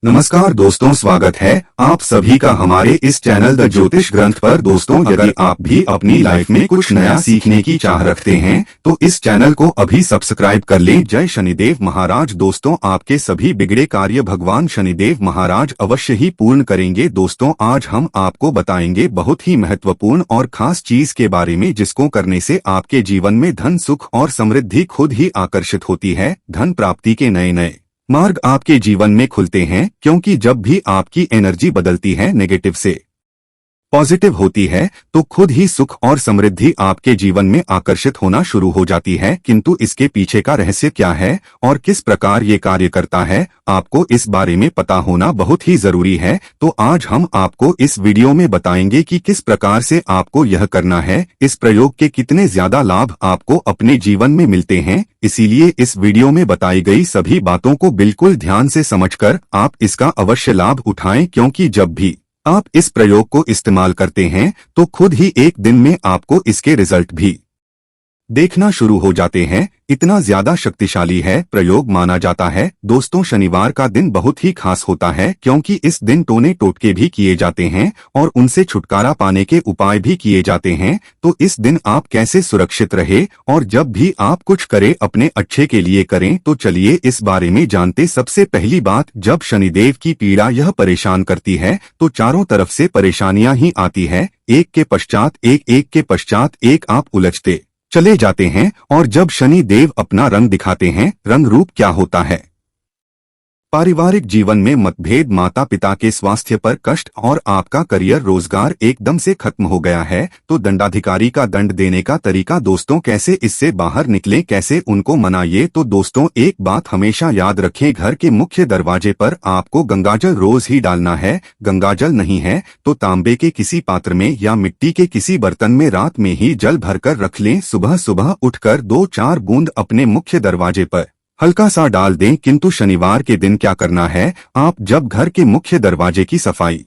नमस्कार दोस्तों, स्वागत है आप सभी का हमारे इस चैनल द ज्योतिष ग्रंथ पर। दोस्तों, यदि आप भी अपनी लाइफ में कुछ नया सीखने की चाह रखते हैं तो इस चैनल को अभी सब्सक्राइब कर लें। जय शनिदेव महाराज। दोस्तों, आपके सभी बिगड़े कार्य भगवान शनिदेव महाराज अवश्य ही पूर्ण करेंगे। दोस्तों, आज हम आपको बताएंगे बहुत ही महत्वपूर्ण और खास चीज के बारे में, जिसको करने से आपके जीवन में धन, सुख और समृद्धि खुद ही आकर्षित होती है। धन प्राप्ति के नए नए मार्ग आपके जीवन में खुलते हैं, क्योंकि जब भी आपकी एनर्जी बदलती है, नेगेटिव से पॉजिटिव होती है, तो खुद ही सुख और समृद्धि आपके जीवन में आकर्षित होना शुरू हो जाती है। किंतु इसके पीछे का रहस्य क्या है और किस प्रकार ये कार्य करता है, आपको इस बारे में पता होना बहुत ही जरूरी है। तो आज हम आपको इस वीडियो में बताएंगे कि किस प्रकार से आपको यह करना है, इस प्रयोग के कितने ज्यादा लाभ आपको अपने जीवन में मिलते हैं। इसीलिए इस वीडियो में बताई गई सभी बातों को बिल्कुल ध्यान से समझकर आप इसका अवश्य लाभ उठाएं, क्योंकि जब भी आप इस प्रयोग को इस्तेमाल करते हैं तो खुद ही एक दिन में आपको इसके रिजल्ट भी देखना शुरू हो जाते हैं। इतना ज्यादा शक्तिशाली है प्रयोग माना जाता है। दोस्तों, शनिवार का दिन बहुत ही खास होता है, क्योंकि इस दिन टोने टोटके भी किए जाते हैं और उनसे छुटकारा पाने के उपाय भी किए जाते हैं। तो इस दिन आप कैसे सुरक्षित रहे और जब भी आप कुछ करें अपने अच्छे के लिए करें, तो चलिए इस बारे में जानते। सबसे पहली बात, जब शनिदेव की पीड़ा यह परेशान करती है तो चारों तरफ से परेशानियां ही आती है, एक के पश्चात एक, एक के पश्चात एक आप उलझते चले जाते हैं। और जब शनि देव अपना रंग दिखाते हैं, रंग रूप क्या होता है? पारिवारिक जीवन में मतभेद, माता पिता के स्वास्थ्य पर कष्ट और आपका करियर रोजगार एकदम से खत्म हो गया है, तो दंडाधिकारी का दंड देने का तरीका। दोस्तों, कैसे इससे बाहर निकलें, कैसे उनको मनाइए? तो दोस्तों, एक बात हमेशा याद रखें, घर के मुख्य दरवाजे पर आपको गंगाजल रोज ही डालना है। गंगाजल नहीं है तो तांबे के किसी पात्र में या मिट्टी के किसी बर्तन में रात में ही जल भरकर रख लें। सुबह सुबह उठकर 2-4 बूंद अपने मुख्य दरवाजे पर हल्का सा डाल दें। किंतु शनिवार के दिन क्या करना है, आप जब घर के मुख्य दरवाजे की सफाई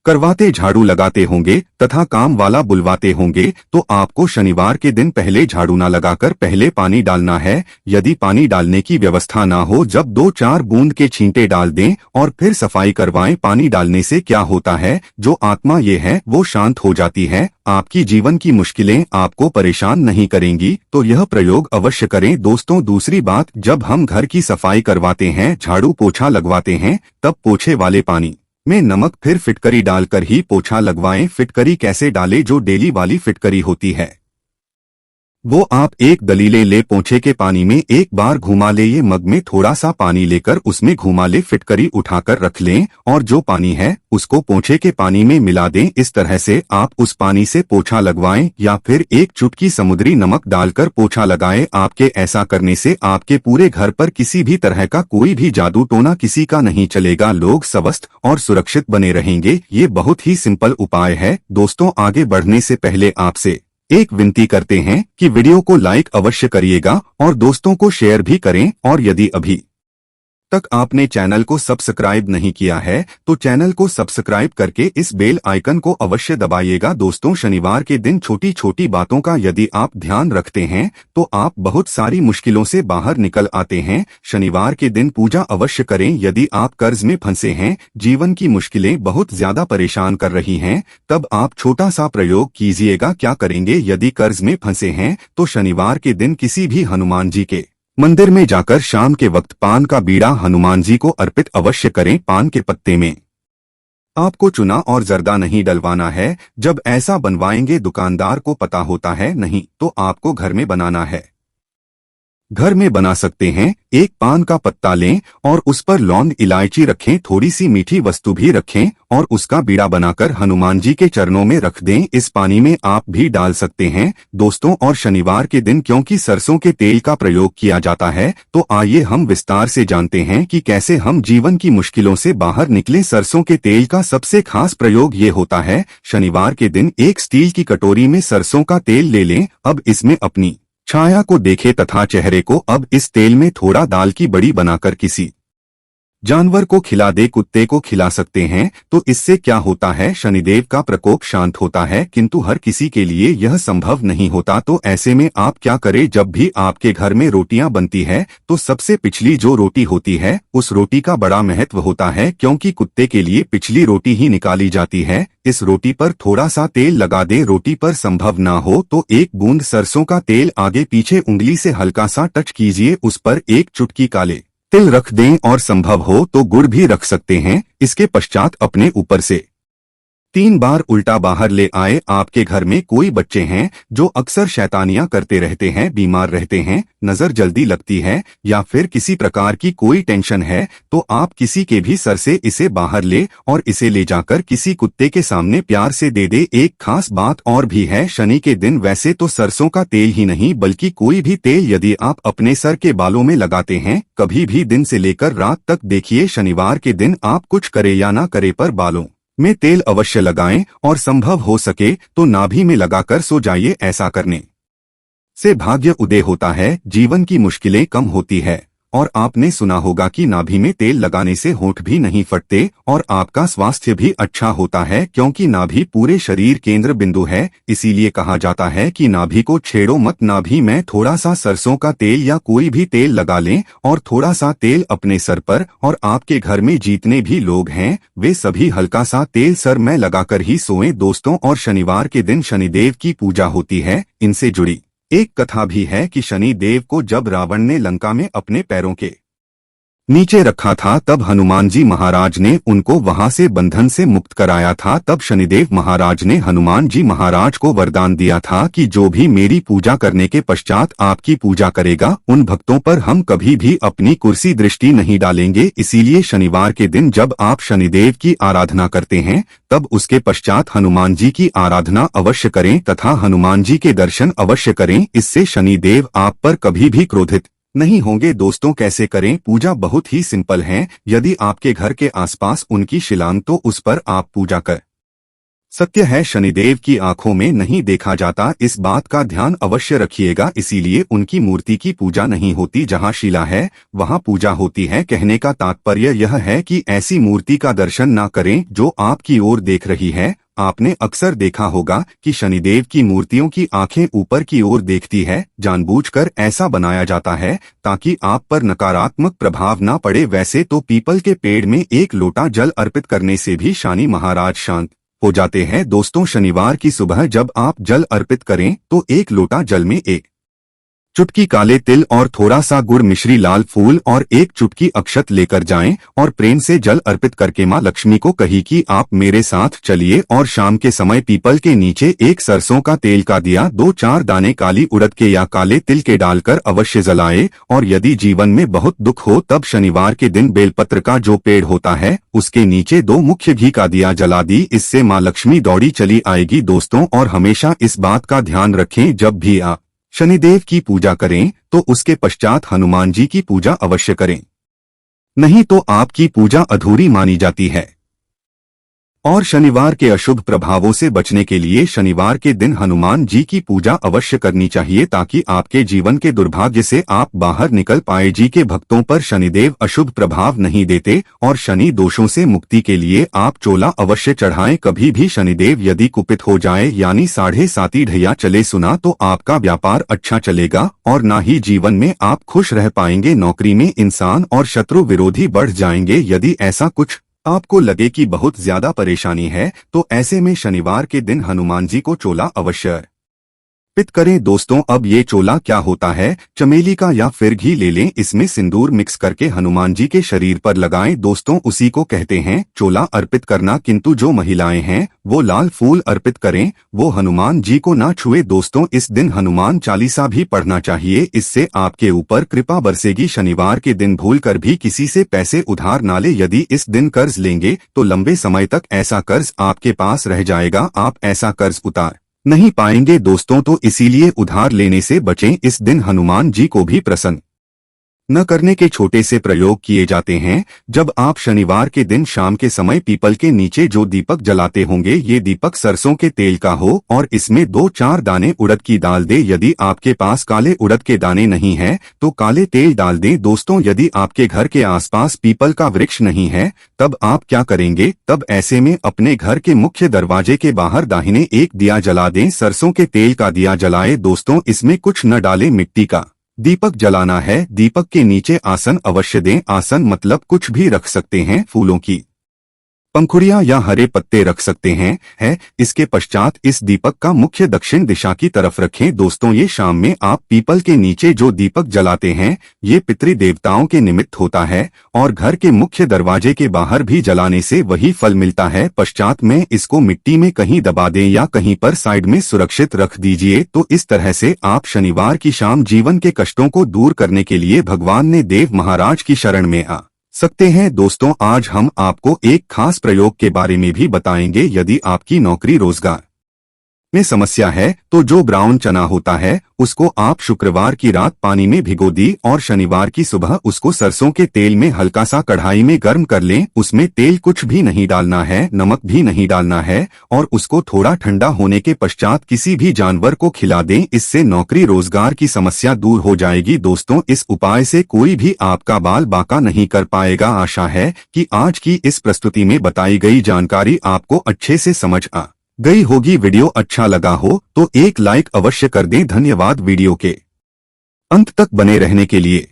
करवाते, झाड़ू लगाते होंगे तथा काम वाला बुलवाते होंगे, तो आपको शनिवार के दिन पहले झाड़ू न लगाकर पहले पानी डालना है। यदि पानी डालने की व्यवस्था ना हो, जब 2-4 बूंद के छींटे डाल दें और फिर सफाई करवाएं। पानी डालने से क्या होता है, जो आत्मा ये है वो शांत हो जाती है, आपकी जीवन की मुश्किलें आपको परेशान नहीं करेंगी। तो यह प्रयोग अवश्य करें। दोस्तों, दूसरी बात, जब हम घर की सफाई करवाते हैं, झाड़ू पोछा लगवाते हैं, तब पोछे वाले पानी में नमक फिर फिटकरी डालकर ही पोछा लगवाएं। फिटकरी कैसे डालें? जो डेली वाली फिटकरी होती है वो आप एक दलीले ले, पोछे के पानी में एक बार घुमा ले। ये मग में थोड़ा सा पानी लेकर उसमें घुमा ले, फिटकरी उठाकर रख लें और जो पानी है उसको पोछे के पानी में मिला दें। इस तरह से आप उस पानी से पोछा लगवाएं या फिर एक चुटकी समुद्री नमक डालकर पोछा लगाएं। आपके ऐसा करने से आपके पूरे घर पर किसी भी तरह का कोई भी जादू टोना किसी का नहीं चलेगा। लोग स्वस्थ और सुरक्षित बने रहेंगे। ये बहुत ही सिंपल उपाय है। दोस्तों, आगे बढ़ने से पहले आपसे एक विनती करते हैं कि वीडियो को लाइक अवश्य करिएगा और दोस्तों को शेयर भी करें। और यदि अभी तक आपने चैनल को सब्सक्राइब नहीं किया है तो चैनल को सब्सक्राइब करके इस बेल आइकन को अवश्य दबाइएगा। दोस्तों, शनिवार के दिन छोटी छोटी बातों का यदि आप ध्यान रखते हैं तो आप बहुत सारी मुश्किलों से बाहर निकल आते हैं। शनिवार के दिन पूजा अवश्य करें। यदि आप कर्ज में फंसे हैं, जीवन की मुश्किलें बहुत ज्यादा परेशान कर रही हैं, तब आप छोटा सा प्रयोग कीजिएगा। क्या करेंगे? यदि कर्ज में फंसे हैं तो शनिवार के दिन किसी भी हनुमान जी के मंदिर में जाकर शाम के वक्त पान का बीड़ा हनुमान जी को अर्पित अवश्य करें। पान के पत्ते में आपको चुना और जर्दा नहीं डलवाना है। जब ऐसा बनवाएंगे दुकानदार को पता होता है, नहीं तो आपको घर में बनाना है। घर में बना सकते हैं। एक पान का पत्ता लें और उस पर लौंग, इलायची रखें, थोड़ी सी मीठी वस्तु भी रखें और उसका बीड़ा बनाकर हनुमान जी के चरणों में रख दें। इस पानी में आप भी डाल सकते हैं। दोस्तों, और शनिवार के दिन क्योंकि सरसों के तेल का प्रयोग किया जाता है, तो आइए हम विस्तार से जानते हैं कि कैसे हम जीवन की मुश्किलों से बाहर निकलें। सरसों के तेल का सबसे खास प्रयोग ये होता है, शनिवार के दिन एक स्टील की कटोरी में सरसों का तेल ले लें। अब इसमें अपनी छाया को देखें तथा चेहरे को अब इस तेल में थोड़ा दाल की बड़ी बनाकर किसी जानवर को खिला दे, कुत्ते को खिला सकते हैं। तो इससे क्या होता है, शनिदेव का प्रकोप शांत होता है, किंतु हर किसी के लिए यह संभव नहीं होता। तो ऐसे में आप क्या करें, जब भी आपके घर में रोटियां बनती है तो सबसे पिछली जो रोटी होती है उस रोटी का बड़ा महत्व होता है, क्योंकि कुत्ते के लिए पिछली रोटी ही निकाली जाती है। इस रोटी पर थोड़ा सा तेल लगा दे, रोटी पर संभव ना हो तो एक बूंद सरसों का तेल आगे पीछे उंगली से हल्का सा टच कीजिए, उस पर एक चुटकी काले तिल रख दें और संभव हो तो गुड़ भी रख सकते हैं। इसके पश्चात अपने ऊपर से 3 बार उल्टा बाहर ले आए। आपके घर में कोई बच्चे हैं जो अक्सर शैतानियां करते रहते हैं, बीमार रहते हैं, नजर जल्दी लगती है या फिर किसी प्रकार की कोई टेंशन है, तो आप किसी के भी सर से इसे बाहर ले और इसे ले जाकर किसी कुत्ते के सामने प्यार से दे दे। एक खास बात और भी है, शनि के दिन वैसे तो सरसों का तेल ही नहीं बल्कि कोई भी तेल यदि आप अपने सर के बालों में लगाते हैं कभी भी दिन से लेकर रात तक, देखिए शनिवार के दिन आप कुछ करे या ना करे पर बालों में तेल अवश्य लगाएं और संभव हो सके तो नाभि में लगाकर सो जाइए। ऐसा करने से भाग्य उदय होता है, जीवन की मुश्किलें कम होती है। और आपने सुना होगा कि नाभि में तेल लगाने से होंठ भी नहीं फटते और आपका स्वास्थ्य भी अच्छा होता है, क्योंकि नाभि पूरे शरीर केंद्र बिंदु है। इसीलिए कहा जाता है कि नाभि को छेड़ो मत। नाभि में थोड़ा सा सरसों का तेल या कोई भी तेल लगा लें और थोड़ा सा तेल अपने सर पर, और आपके घर में जितने भी लोग हैं वे सभी हल्का सा तेल सर में लगाकर ही सोएं दोस्तों। और शनिवार के दिन शनिदेव की पूजा होती है। इनसे जुड़ी एक कथा भी है कि शनि देव को जब रावण ने लंका में अपने पैरों के नीचे रखा था तब हनुमान जी महाराज ने उनको वहां से बंधन से मुक्त कराया था। तब शनिदेव महाराज ने हनुमान जी महाराज को वरदान दिया था कि जो भी मेरी पूजा करने के पश्चात आपकी पूजा करेगा उन भक्तों पर हम कभी भी अपनी कुर्सी दृष्टि नहीं डालेंगे। इसीलिए शनिवार के दिन जब आप शनिदेव की आराधना करते हैं तब उसके पश्चात हनुमान जी की आराधना अवश्य करें तथा हनुमान जी के दर्शन अवश्य करें। इससे शनिदेव आप पर कभी भी क्रोधित नहीं होंगे। दोस्तों कैसे करें पूजा, बहुत ही सिंपल है। यदि आपके घर के आसपास उनकी शिलांग तो उस पर आप पूजा कर सत्य है, शनिदेव की आंखों में नहीं देखा जाता, इस बात का ध्यान अवश्य रखिएगा। इसीलिए उनकी मूर्ति की पूजा नहीं होती, जहां शिला है वहां पूजा होती है। कहने का तात्पर्य यह है कि ऐसी मूर्ति का दर्शन ना करें जो आपकी ओर देख रही है। आपने अक्सर देखा होगा कि शनिदेव की मूर्तियों की आंखें ऊपर की ओर देखती है, जानबूझकर ऐसा बनाया जाता है ताकि आप पर नकारात्मक प्रभाव ना पड़े। वैसे तो पीपल के पेड़ में एक लोटा जल अर्पित करने से भी शनि महाराज शांत हो जाते हैं। दोस्तों शनिवार की सुबह जब आप जल अर्पित करें तो एक लोटा जल में एक चुटकी काले तिल और थोड़ा सा गुड़, मिश्री, लाल फूल और एक चुटकी अक्षत लेकर जाएं और प्रेम से जल अर्पित करके मां लक्ष्मी को कही कि आप मेरे साथ चलिए। और शाम के समय पीपल के नीचे एक सरसों का तेल का दिया 2-4 दाने काली उड़द के या काले तिल के डालकर अवश्य जलाए। और यदि जीवन में बहुत दुख हो तब शनिवार के दिन बेलपत्र का जो पेड़ होता है उसके नीचे 2 मुख्य घी का दिया जला दी, इससे मां लक्ष्मी दौड़ी चली आएगी। दोस्तों और हमेशा इस बात का ध्यान रखें, जब भी आप शनिदेव की पूजा करें तो उसके पश्चात हनुमान जी की पूजा अवश्य करें, नहीं तो आपकी पूजा अधूरी मानी जाती है। और शनिवार के अशुभ प्रभावों से बचने के लिए शनिवार के दिन हनुमान जी की पूजा अवश्य करनी चाहिए ताकि आपके जीवन के दुर्भाग्य से आप बाहर निकल पाए। जी के भक्तों पर शनिदेव अशुभ प्रभाव नहीं देते और शनि दोषों से मुक्ति के लिए आप चोला अवश्य चढ़ाएं। कभी भी शनिदेव यदि कुपित हो जाए यानी 7.5 ढैया चले सुना तो आपका व्यापार अच्छा चलेगा और न ही जीवन में आप खुश रह पाएंगे। नौकरी में इंसान और शत्रु विरोधी बढ़ जाएंगे। यदि ऐसा कुछ आपको लगे कि बहुत ज्यादा परेशानी है तो ऐसे में शनिवार के दिन हनुमान जी को चोला अवश्य अर्पित करें। दोस्तों अब ये चोला क्या होता है, चमेली का या फिर घी ले लें, इसमें सिंदूर मिक्स करके हनुमान जी के शरीर पर लगाएं। दोस्तों उसी को कहते हैं चोला अर्पित करना, किंतु जो महिलाएं हैं वो लाल फूल अर्पित करें, वो हनुमान जी को ना छुए। दोस्तों इस दिन हनुमान चालीसा भी पढ़ना चाहिए, इससे आपके ऊपर कृपा बरसेगी। शनिवार के दिन भूल कर भी किसी से पैसे उधार ना ले। यदि इस दिन कर्ज लेंगे तो लंबे समय तक ऐसा कर्ज आपके पास रह जाएगा, आप ऐसा कर्ज उतार नहीं पाएंगे। दोस्तों तो इसीलिए उधार लेने से बचें, इस दिन हनुमान जी को भी प्रसन्न न करने के छोटे से प्रयोग किए जाते हैं। जब आप शनिवार के दिन शाम के समय पीपल के नीचे जो दीपक जलाते होंगे, ये दीपक सरसों के तेल का हो और इसमें 2-4 दाने उड़द की दाल दे। यदि आपके पास काले उड़द के दाने नहीं हैं, तो काले तेल डाल दें। दोस्तों, यदि आपके घर के आसपास पीपल का वृक्ष नहीं है, तब आप क्या करेंगे? तब ऐसे में अपने घर के मुख्य दरवाजे के बाहर दाहिने एक दिया जला दें। सरसों के तेल का दिया जलाए। दोस्तों, इसमें कुछ न डालें, मिट्टी का दीपक जलाना है। दीपक के नीचे आसन अवश्य दें। आसन मतलब कुछ भी रख सकते हैं, फूलों की पंखुड़ियां या हरे पत्ते रख सकते हैं। इसके पश्चात इस दीपक का मुख्य दक्षिण दिशा की तरफ रखें। दोस्तों, ये शाम में आप पीपल के नीचे जो दीपक जलाते हैं, ये पितृ देवताओं के निमित्त होता है और घर के मुख्य दरवाजे के बाहर भी जलाने से वही फल मिलता है। पश्चात में इसको मिट्टी में कहीं दबा दें या कहीं पर साइड में सुरक्षित रख दीजिए। तो इस तरह से आप शनिवार की शाम जीवन के कष्टों को दूर करने के लिए भगवान ने देव महाराज की शरण में आ सकते हैं। दोस्तों, आज हम आपको एक खास प्रयोग के बारे में भी बताएंगे। यदि आपकी नौकरी रोजगार में समस्या है, तो जो ब्राउन चना होता है, उसको आप शुक्रवार की रात पानी में भिगो दी और शनिवार की सुबह उसको सरसों के तेल में हल्का सा कढ़ाई में गर्म कर लें। उसमें तेल कुछ भी नहीं डालना है, नमक भी नहीं डालना है और उसको थोड़ा ठंडा होने के पश्चात किसी भी जानवर को खिला दें। इससे नौकरी रोजगार की समस्या दूर हो जाएगी। दोस्तों, इस उपाय से कोई भी आपका बाल बांका नहीं कर पाएगा। आशा है कि आज की इस प्रस्तुति में बताई गई जानकारी आपको अच्छे से समझ आ गई होगी। वीडियो अच्छा लगा हो तो एक लाइक अवश्य कर दें। धन्यवाद वीडियो के अंत तक बने रहने के लिए।